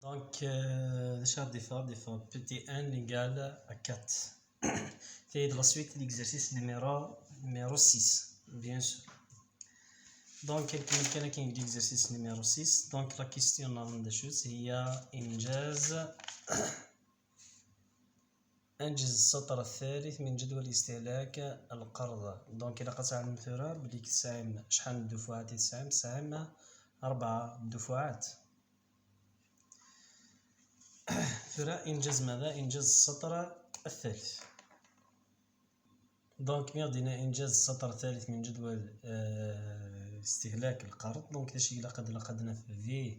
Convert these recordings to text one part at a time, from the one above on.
Donc, des fois, petit n égale à 4. Et de la suite, l'exercice numéro 6, bien sûr. Donc, l'exercice numéro 6. Donc, la question de chose, il y a أنجز السطر الثالث من جدول استهلاك القرض. دونك إلا قطع المثورة بليك تساهم شحال من دفعات تساهم 4 دفعات. ثرى إنجاز ماذا؟ إنجاز السطر الثالث. دونك يعطينا إنجاز السطر الثالث من جدول استهلاك القرض. دونك هادشي إلا قدنا في في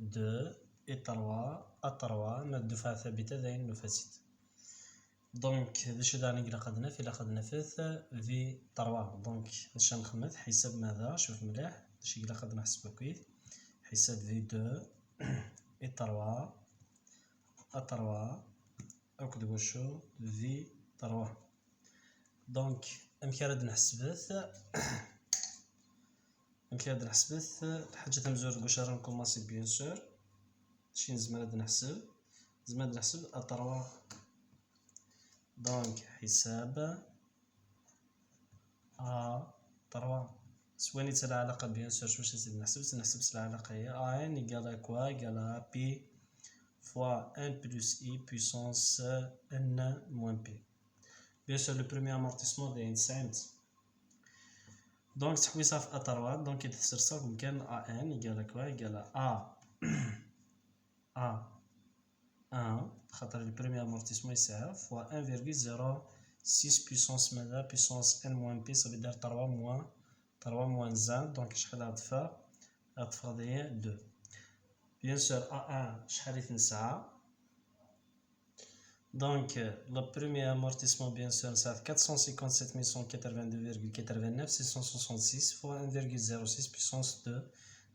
2 إي 3 مع الدفعة الثابتة داين نفاسيت. دونك هادشي إلا قدنا في في 3. دونك هادشي نخمت حساب ماذا؟ شوف مليح هادشي إلا قدنا نحسبو كيف حساب في 2 إي 3 أو كدو شو في 3. دونك أمكن نحسبث الحاجة تمزور قشرة نكوماسي بيان سور. شي نزمر نحسب أ3. دونك حساب أ3 سواني تاع العلاقة بيان سور. واش نحسب العلاقة هي ان إيكال كوا إيكال بي فوا ان بلس اي بويسونس ان موان بي. بيان سور لو بروميير امورتيسمون داين تسعمت. دونك تحويصها في أ3. دونك يتسرسا كان ان إيكال كوا إيكال أ 1 خاطر لو بروميير امورتيسمون يساوي فوا 1,06 بويسونس ماذا؟ بويسونس ان موان بي صافي دار 3 موان زان. دونك شحال غتفا داير 2. بيان سور A1 شحال تنسى. دونك لا بروميير امورتيسمون بيان سور نساعد 457,182,89 666 فوا 1,06 بويسونس 2.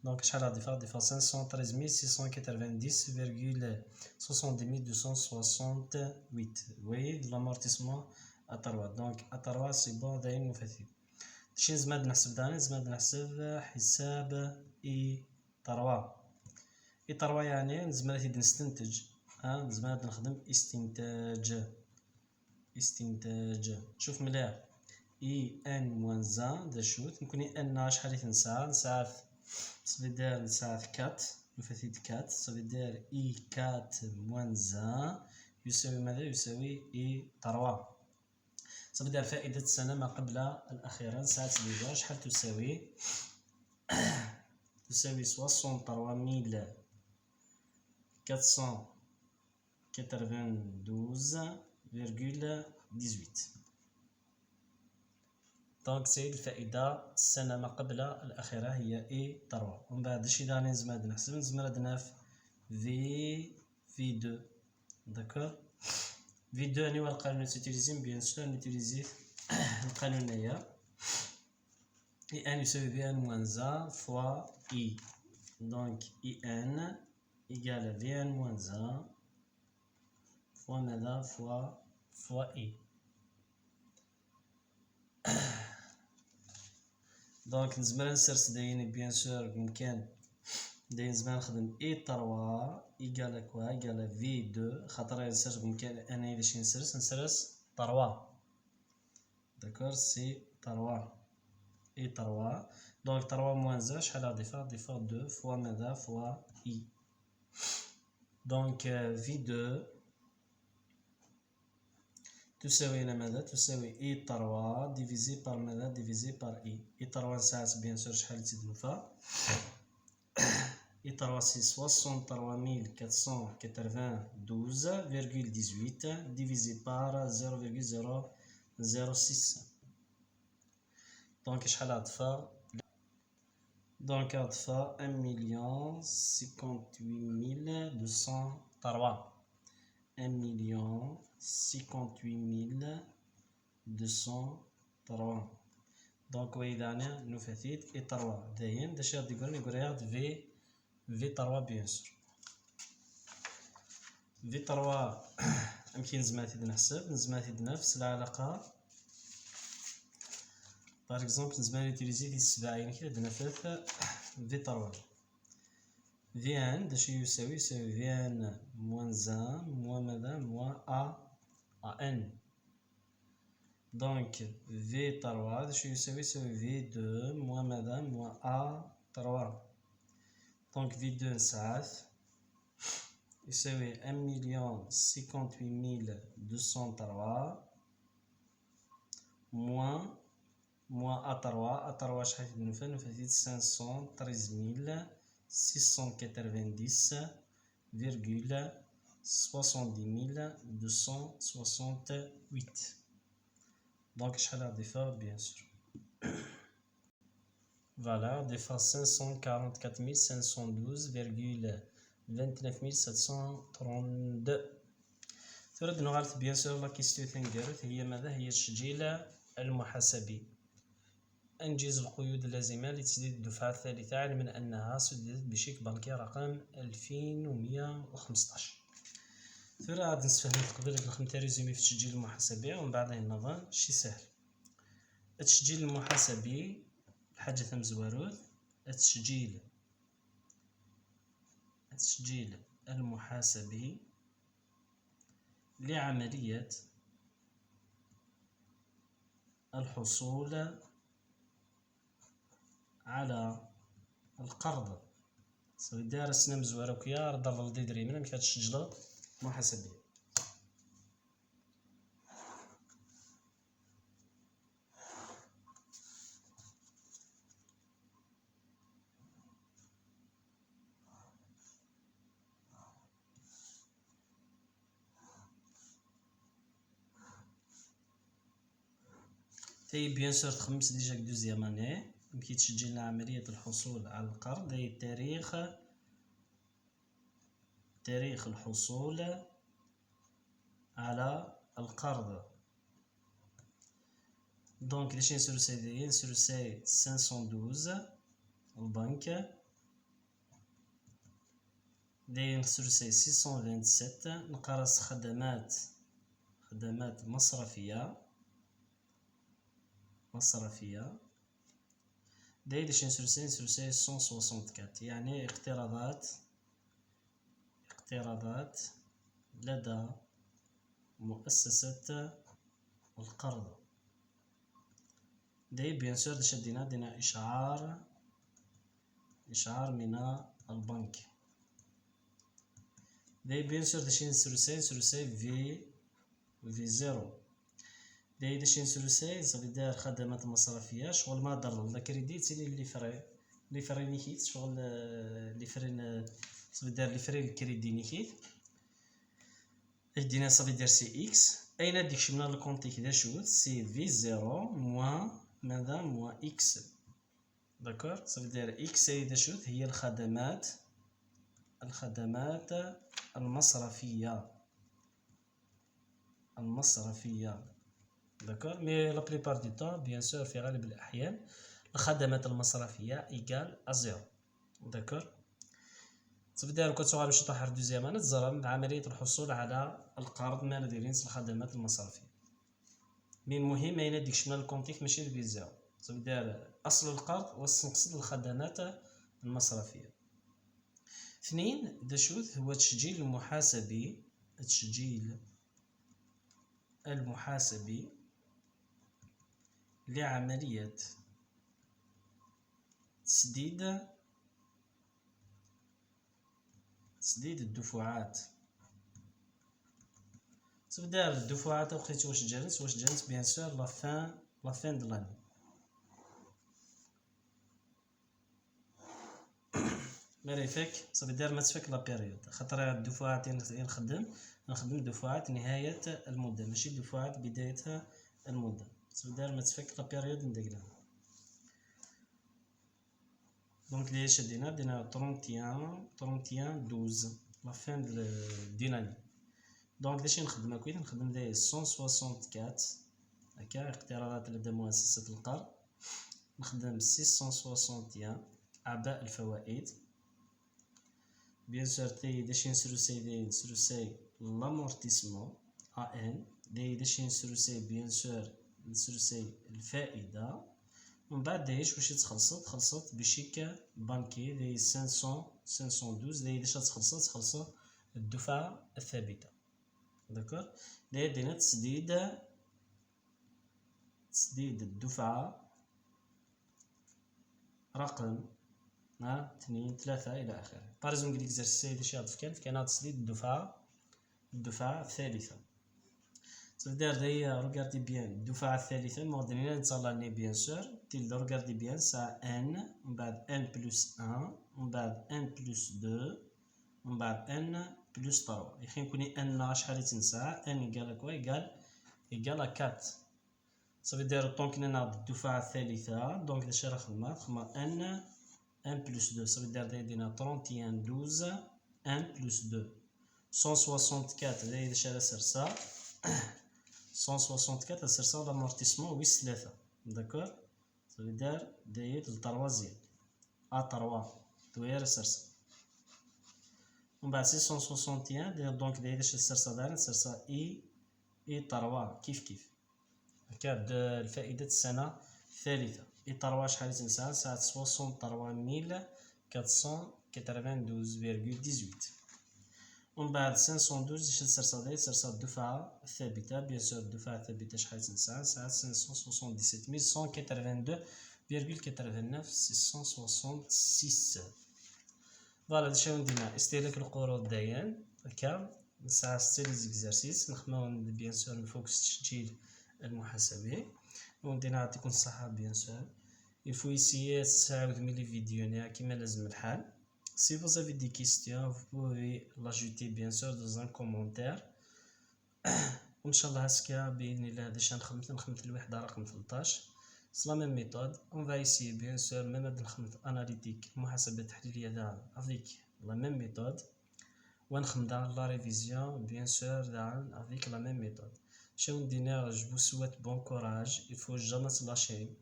دونك شحال غادي ديفا 513,690,70,268. وي لامورتيسمون A3. دونك A3 سي بون داين مفاتيح. شي نزمد نحسب حساب اي 3. اي 3 يعني نزمد نستنتج نزمد نخدم استنتاج. شوف مليح اي ان موان زان دا شوت نكون ان شحال تنسى صافي داير نساعد 4 نفاتيت 4 صافي داير اي 4 موان زان يساوي ماذا؟ يساوي اي 3. صافي داير فائدة السنة ما قبل الأخيرة نساعد ديجا شحال تساوي 63,492,18. دونك سي الفائدة السنة ما قبل الأخيرة هي اي 3. ومن بعد شي داني نزمد نحسب نف في 2. داكور في 2 يعني هو القانون نوتيليزي بيان سور نوتيليزي القانون هي اي ان يساوي في ان موان زا فوا اي. دونك اي ان إيكال في ان موان زا فوا ماذا؟ فوا اي. دونك نزمر نسرس داين بيان سور ممكن داين زمان نخدم اي 3 إيكال كوا إيكال في 2 خاطر نسرس ممكن انا باش نسرس 3. داكور سي 3 اي 3. دونك 3 موان زا شحال غادي ديفا 2 فوا ماذا؟ فوا اي. دونك في 2 تساوي ماذا؟ تساوي اي 3 ديفيزي بار ماذا؟ ديفيزي بار اي. اي 3 نساعد بيان سور شحال تدوفا اي 3 سي 63,492,18 ديفيزي بار 0,006. دونك شحال غتفا؟ دونك غتفا 1,58,203 1,58,203. دونك ويدانا نفاتيت اي 3 داين داش غادي يقول في 3 بيان سور في 3 يمكن نزماتي نفس العلاقة. باغ اكزومبل نزماني نوتيليزي في 7 يعني كي عندنا في 3 في في ان داش يساوي في ان موان زان موان ماذا موان ا ان. دونك في تروا داش يساوي في دو موان ماذا موان ا تروا. دونك في دو نسعات يساوي 1,058,203 موان ا تروا شحال نوفا نوفا 513,690,70,268. دونك شحال غاديفها بيان سور فوالا غاديفها 544,512,29,732. ترد نغالط بيان سور لا كيستيو ثانكارت هي ماذا هي التسجيل المحاسبي. أنجز القيود اللازمة لتسديد الدفعة الثالثة علما أنها سددت بشيك بنكي رقم 2115. ثورة غادي نستفهم قبل نخدم ريزومي في التسجيل المحاسبي ومن بعد النظام شي سهل. التسجيل المحاسبي الحاجة ثم زواروت التسجيل المحاسبي لعملية الحصول على القرض. صافي دارسنا مزوارة وكيا رضا الديدري من كانت التسجيل المحاسبي. تاي بيان سور تخمس ديجا دوزيام اني كي تسجل لنا عملية الحصول على القرض. هي تاريخ الحصول على القرض. دونك ليش نسولو سي نسولو سي 512 البنك داير نسولو سي 627 نقرص خدمات مصرفية داير ليش نسولو سي 164 يعني اقتراضات لدى مؤسسة القرض. داير بيان سور داش دينا إشعار من البنك. داير بيان سور داش نسولو سي في زيرو. داير داش نسولو سي صافي دار خدمات مصرفية شغل ما ضر لا كريدي تسيني لي فري نيكيت شغل لي فري صافي دار لي فري الكريدي نيكيت دينا صافي دار سي اكس. اين ديك شمنا الكونتي كدا شوت سي في زيرو موان ماذا موان اكس. داكور صافي دار اكس هي شوت هي الخدمات المصرفية. داكور مي لا بليبار دو طون بيان سور في غالب الأحيان الخدمات المصرفية إيكال أزيرو. داكور صافي دار كنت غادي نمشي طاحر دوزيام انا تزرم عملية الحصول على القرض ما دايرين الخدمات المصرفية. من المهم أين ديك شمال الكونتيك ماشي في زيرو صافي دار أصل القرض نقصد الخدمات المصرفية. 2 داشوت هو التسجيل المحاسبي لعملية تسديد الدفعات. صافي دار الدفعات وقيت واش جانت بيان سور لا فان دو لاني. مريفك صافي دار ما تفك لا بيريود خاطر الدفعات نخدم دفعات نهاية المدة ماشي دفعات بدايتها المدة. صافي دار ما تفك لا بيريود نديرها. دونك ليش دينا 31 12 لا فان دو لاني. دونك داش نخدم هكايا نخدم داير 164 هكا اقتراضات لدى مؤسسة القرض. نخدم 661 أعباء الفوائد. بيان سور تاي داش نسولو سي لامورتيسمون ان داي داش نسولو سي بيان سور نسولو سي الفائدة. ومن بعد دايش واش خلصت بشيك بانكي داي 500 512 اللي باش تخلصوا الدفعة الثابتة. داكوغ. اللي دينا تسديد الدفعة رقم 2 3 إلى آخره. باريزون ليكزارسيس اللي يعطف كان تسديد الدفعة الثالثة. C'est-à-dire d'ailleurs, regardez bien, الدفعة الثالثة معدلين نتصلاني bien sûr. Regardez bien, ça n, on بعد n plus 1, on بعد n plus 2, on بعد n plus 3. يخي نكوني n شحال تنسى n égale quoi égale à 4. Ça veut dire طونك نعرض الدفعة الثالثة دونك اش راه خدمة n plus 2. Ça veut dire دايرين 31 12 1 plus 2 164 داير اش راه سرسا 164 سرسا l'amortissement ويس 3. داكور. Ça veut dire داير التروازيام A3 دوير سرسا. ومن بعد 661 داير دونك داير اش السرسا داير سرسا اي 3 كيف هكا الفائدة السنة الثالثة. اي 3 شحال تنسى ساعة 63492.18. ومن بعد 512 اش السرسا داير سرسا الدفعة الثابتة بيان سور الدفعة الثابتة شحال تنسى ساعة 577.182.89 فوالا هادشي ندينا استهلاك القروض دايان هكا الساعة 6 ليزيكزارسيس نخدمو بيان سور نفوكس التسجيل المحاسبي وندينا نعطيكم الصحة بيان سور. الفو يسيي تعاود ملي فيديوني كيما لازم الحال. Si vous avez des questions, vous pouvez l'ajouter bien sûr dans un commentaire. وإن شاء الله هسكا بإذن الله هذا الشيء نخدم الوحدة رقم 13. C'est la même méthode. On va essayer bien sûr même نخدم analytique المحاسبة التحليلية داعا avec la même méthode. ونخدم داعا la révision bien sûr داعا avec la même méthode. Je vous souhaite bon courage. Il faut jamais se lâcher.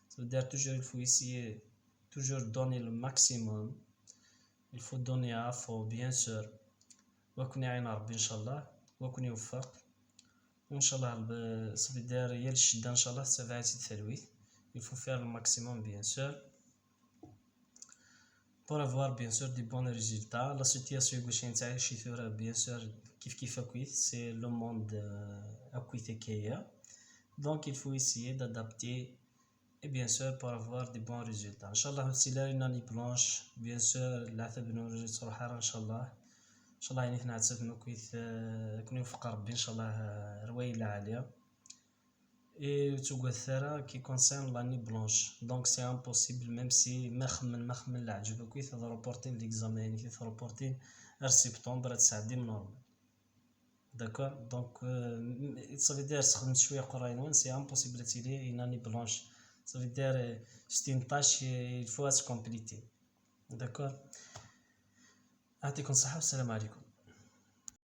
C'est-à-dire toujours il faut essayer toujours donner le maximum. Il faut donner à fond bien sûr. وكن يعين ربي إن شاء الله وكن يوفق وإن شاء الله c'est-à-dire يا الشدة إن شاء الله تبعات التلويث. Il faut faire le maximum bien sûr pour avoir bien sûr des bons résultats. La situation باش نتعايش فيها bien sûr كيف أكويت c'est le monde أكويت كيا. Donc il faut essayer d'adapter et bien sûr pour avoir des bons résultats. إن شاء الله نسيلا une année blanche bien sûr العتب نورج صراحة إن شاء الله يعني حنا عتبنا كويس كون يوفق ربي إن شاء الله رويلة عالية. Et توقع الثرى كي كونسيرن لاني بلونش دونك سي امبوسيبل ميم سي ما خمن لا عجبك كويس هذا روبورتين ليكزامان يعني كيف روبورتين غير سبتمبر تسعدي من نورمال. داكور دونك صافي داير خدمت شويه قرينون سي امبوسيبل تيلي اون اني بلونش صافي داير ستي طاش الفو اس كومبليتي. داكور. يعطيكم الصحة والسلام عليكم.